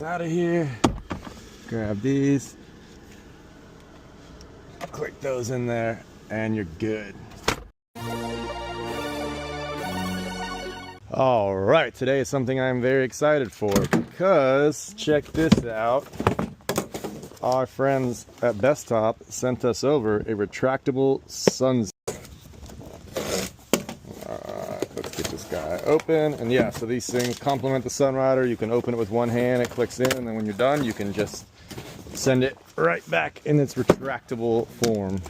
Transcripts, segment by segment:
Out of here. Grab these. Click those in there and you're good. All right, today is something I'm very excited for because check this out. Our friends at Bestop sent us over a retractable SunScreen. Let's get this guy open. And yeah, so these things complement the Sunrider. You can open it with one hand, it clicks in, and then when you're done, you can just send it right back in its retractable form.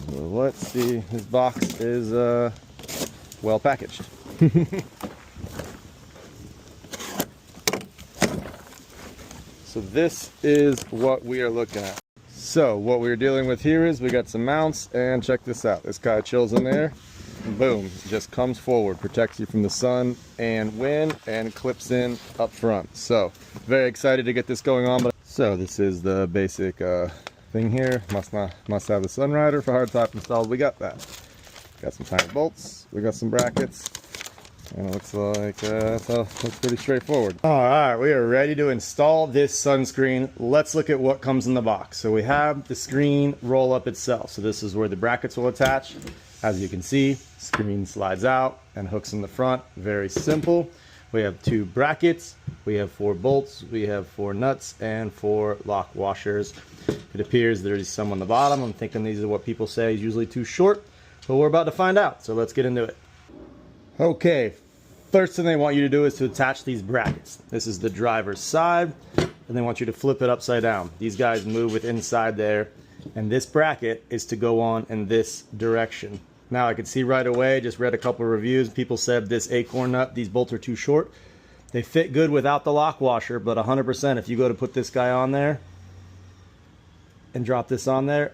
So let's see, this box is well packaged. So this is what we are looking at. So what we're dealing with here is we got some mounts, and check this out. This guy chills in there, and boom, just comes forward, protects you from the sun and wind, and clips in up front. So very excited to get this going on. So this is the basic thing here. Must have the Sunrider for hardtop installed. We got that. Got some tiny bolts. We got some brackets. And it looks like looks pretty straightforward. All right, we are ready to install this SunScreen. Let's look at what comes in the box. So we have the screen roll up itself. So this is where the brackets will attach. As you can see, screen slides out and hooks in the front. Very simple. We have 2 brackets. We have 4 bolts. We have 4 nuts and 4 lock washers. It appears there's some on the bottom. I'm thinking these are what people say is usually too short, but we're about to find out. So let's get into it. Okay, first thing they want you to do is to attach these brackets. This is the driver's side, and they want you to flip it upside down. These guys move with inside there, and this bracket is to go on in this direction. Now I could see right away, just read a couple of reviews, people said this acorn nut, these bolts are too short. They fit good without the lock washer, but 100% if you go to put this guy on there and drop this on there,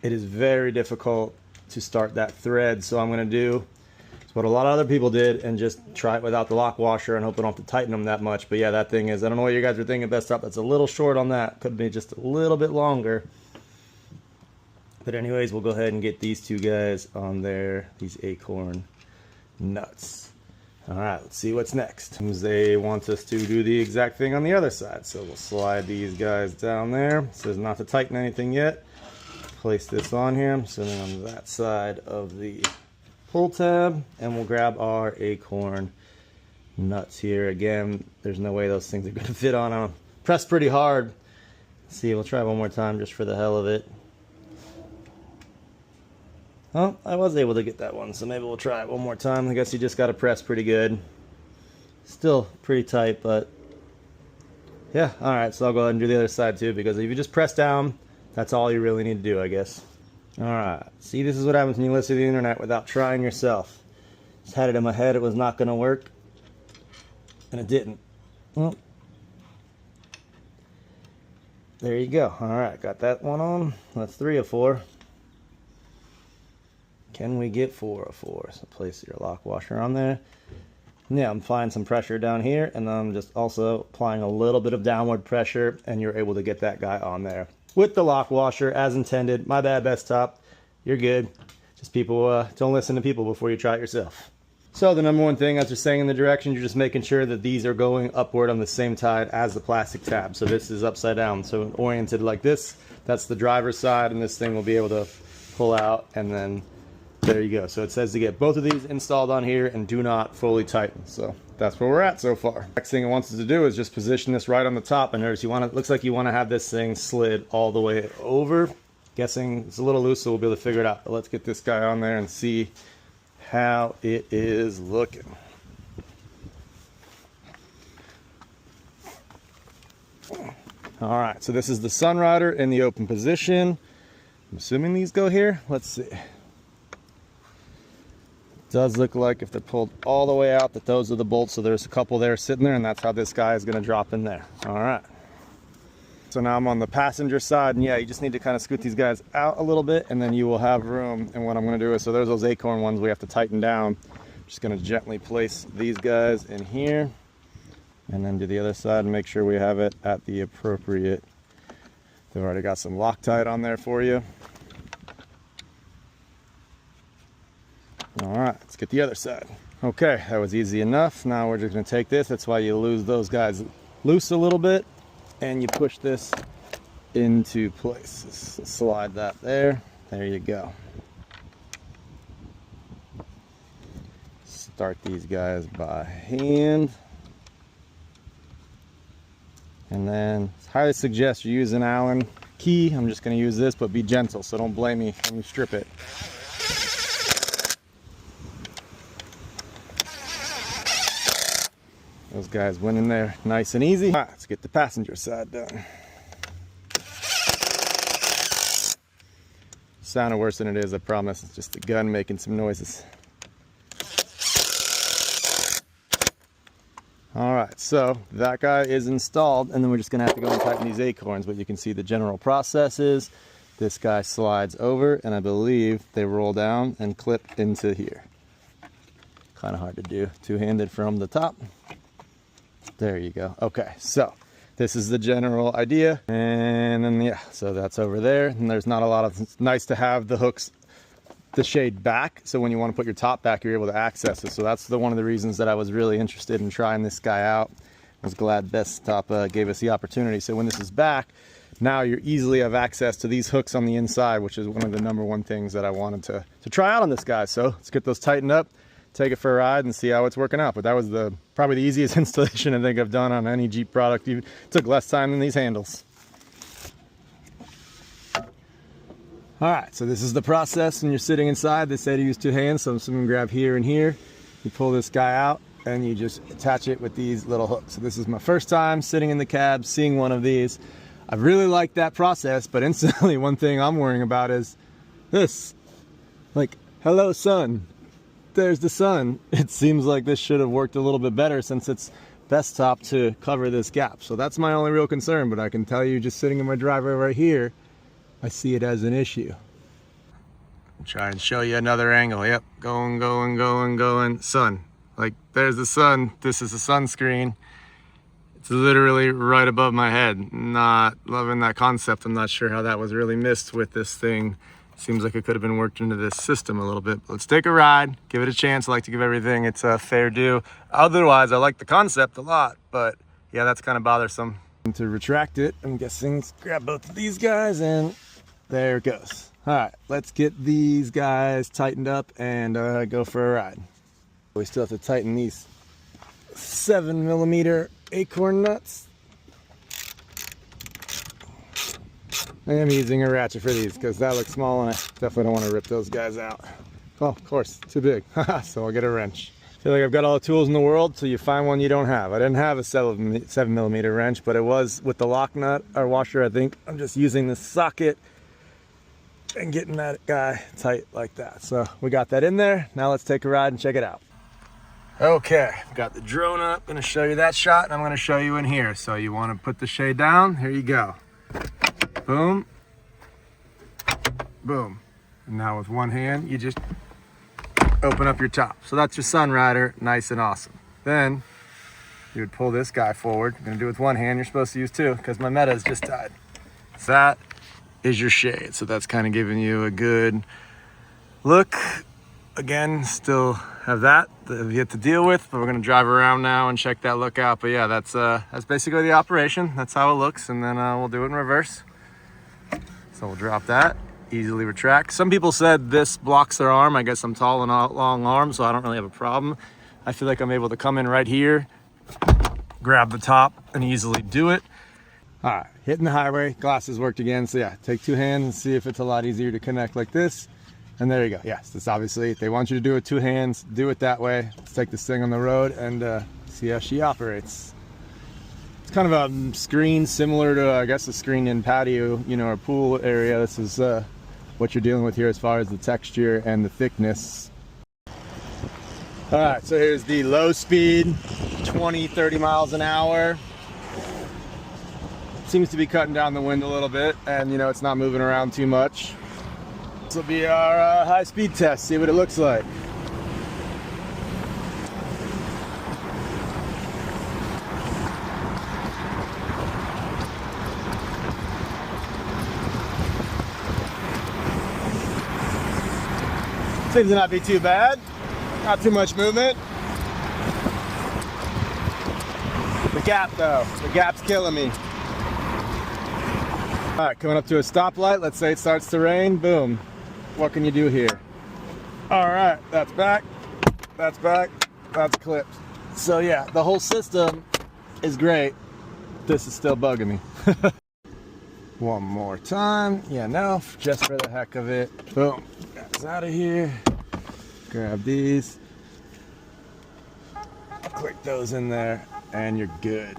it is very difficult to start that thread. So I'm going to do what a lot of other people did and just try it without the lock washer and hope I don't have to tighten them that much. But yeah, that thing is, I don't know what you guys are thinking, Bestop, that's a little short on that. Could be just a little bit longer. But anyways, we'll go ahead and get these 2 guys on there, these acorn nuts. All right, let's see what's next. They want us to do the exact thing on the other side. So we'll slide these guys down there. It says not to tighten anything yet. Place this on here. I'm sitting on that side of the pull tab, and we'll grab our acorn nuts here. Again, there's no way those things are going to fit on them. Press pretty hard. Let's see, we'll try one more time just for the hell of it. Oh, I was able to get that one, so maybe we'll try it one more time. I guess you just got to press pretty good. Still pretty tight, but yeah. All right, so I'll go ahead and do the other side too, because if you just press down, that's all you really need to do, I guess. Alright, see, this is what happens when you listen to the internet without trying yourself. Just had it in my head it was not going to work, and it didn't. Well, there you go. Alright, got that one on. That's 3 of 4. Can we get 4 of 4? So place your lock washer on there. Yeah, I'm applying some pressure down here, and I'm just also applying a little bit of downward pressure, and you're able to get that guy on there with the lock washer as intended. My bad, Bestop. You're good. Just people, don't listen to people before you try it yourself. So the number one thing, as you're saying in the direction, you're just making sure that these are going upward on the same side as the plastic tab. So this is upside down. So oriented like this, that's the driver's side, and this thing will be able to pull out, and then there you go. So it says to get both of these installed on here and do not fully tighten. So that's where we're at so far. Next thing it wants us to do is just position this right on the top, and notice it looks like you want to have this thing slid all the way over. Guessing it's a little loose, so we'll be able to figure it out. But let's get this guy on there and see how it is looking. All right, so this is the Sunrider in the open position. I'm assuming these go here. Let's see. Does look like if they're pulled all the way out that those are the bolts, so there's a couple there sitting there, and that's how this guy is going to drop in there. All right, so now I'm on the passenger side, and yeah, you just need to kind of scoot these guys out a little bit, and then you will have room. And what I'm going to do is, so there's those acorn ones we have to tighten down. I'm just going to gently place these guys in here, and then do the other side and make sure we have it at the appropriate. They've already got some Loctite on there for you. All right, let's get the other side. Okay, that was easy enough. Now we're just gonna take this. That's why you lose those guys loose a little bit, and you push this into place. Just slide that there. There you go. Start these guys by hand. And then I highly suggest you use an Allen key. I'm just going to use this, but be gentle, so don't blame me when you strip it. Those guys went in there nice and easy. All right, let's get the passenger side done. Sounded worse than it is, I promise. It's just the gun making some noises. All right, so that guy is installed, and then we're just gonna have to go and tighten these acorns, but you can see the general process is this guy slides over, and I believe they roll down and clip into here. Kind of hard to do, two-handed from the top. There you go. Okay, so this is the general idea, and then yeah, so that's over there, and there's not a lot of, it's nice to have the hooks, the shade back, so when you want to put your top back, you're able to access it. So that's one of the reasons that I was really interested in trying this guy out. I was glad Bestop gave us the opportunity. So when this is back, now you easily have access to these hooks on the inside, which is one of the #1 things that I wanted to try out on this guy. So let's get those tightened up, take it for a ride, and see how it's working out. But that was probably the easiest installation I think I've done on any Jeep product. It took less time than these handles. All right, so this is the process when you're sitting inside. They say to use 2 hands, so I'm just gonna grab here and here. You pull this guy out, and you just attach it with these little hooks. So this is my first time sitting in the cab, seeing one of these. I really like that process, but instantly one thing I'm worrying about is this. Like, hello sun, there's the sun. It seems like this should have worked a little bit better since it's Bestop to cover this gap. So that's my only real concern, but I can tell you just sitting in my driveway right here, I see it as an issue. Try and show you another angle. Yep, going, going, going, going. Sun. Like, there's the sun. This is a sunscreen. It's literally right above my head. Not loving that concept. I'm not sure how that was really missed with this thing. Seems like it could have been worked into this system a little bit. Let's take a ride, give it a chance. I like to give everything its fair due. Otherwise, I like the concept a lot, but yeah, that's kind of bothersome. To retract it, I'm guessing, let's grab both of these guys, and there it goes. All right, let's get these guys tightened up and go for a ride. We still have to tighten these 7mm acorn nuts. I am using a ratchet for these because that looks small, and I definitely don't want to rip those guys out. Oh, of course, too big. So I'll get a wrench. I feel like I've got all the tools in the world, so you find one you don't have. I didn't have a 7mm wrench, but it was with the lock nut or washer, I think. I'm just using the socket and getting that guy tight like that. So we got that in there. Now let's take a ride and check it out. Okay, got the drone up. Gonna show you that shot, and I'm gonna show you in here. So you wanna put the shade down, here you go. Boom, boom. And now with one hand, you just open up your top. So that's your sun rider, nice and awesome. Then you would pull this guy forward. You're gonna do it with one hand, you're supposed to use 2 because my meta is just tied. So that is your shade. So that's kind of giving you a good look. Again, still have that you have to deal with, but we're gonna drive around now and check that look out. But yeah, that's basically the operation. That's how it looks, and then we'll do it in reverse. So we'll drop that, easily retract. Some people said this blocks their arm. I guess I'm tall and long arm, so I don't really have a problem. I feel like I'm able to come in right here, grab the top, and easily do it. All right, hitting the highway, glasses worked again. So yeah, take 2 hands and see if it's a lot easier to connect like this. And there you go. Yes, this obviously, they want you to do it with 2 hands, do it that way. Let's take this thing on the road and see how she operates. It's kind of a screen similar to, I guess, a screen in patio, you know, or pool area. This is what you're dealing with here as far as the texture and the thickness. All right, so here's the low speed, 20-30 miles an hour. Seems to be cutting down the wind a little bit, and you know, it's not moving around too much. This will be our high speed test, see what it looks like. Seems to not be too bad, not too much movement. The gap though, the gap's killing me. All right, coming up to a stoplight. Let's say it starts to rain. Boom. What can you do here? All right, that's back, that's clipped. So yeah, the whole system is great. This is still bugging me. One more time. Yeah, no, just for the heck of it. Boom. Guys out of here. Grab these. Click those in there, and you're good.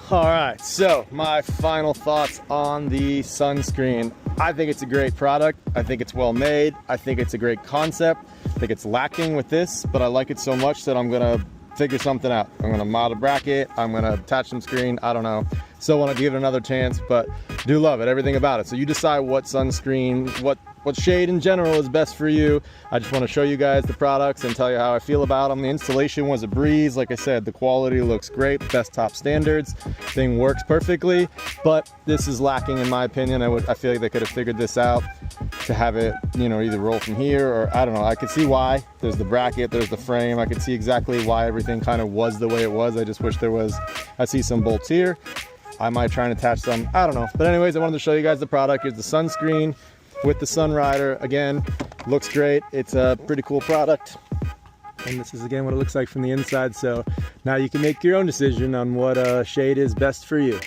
All right, so my final thoughts on the SunScreen. I think it's a great product. I think it's well made. I think it's a great concept. I think it's lacking with this, but I like it so much that I'm gonna figure something out. I'm gonna mod a bracket, I'm gonna attach some screen, I don't know. Still wanna give it another chance, but do love it, everything about it. So you decide what SunScreen, what shade in general is best for you. I just want to show you guys the products and tell you how I feel about them. The installation was a breeze. Like I said, the quality looks great, Bestop standards. Thing works perfectly, but this is lacking in my opinion. I feel like they could have figured this out to have it, you know, either roll from here or I don't know. I could see why. There's the bracket, there's the frame. I could see exactly why everything kind of was the way it was. I just wish there was, I see some bolts here. I might try and attach some, I don't know. But anyways, I wanted to show you guys the product. Here's the SunScreen with the Sunrider. Again, looks great. It's a pretty cool product. And this is again what it looks like from the inside. So now you can make your own decision on what shade is best for you.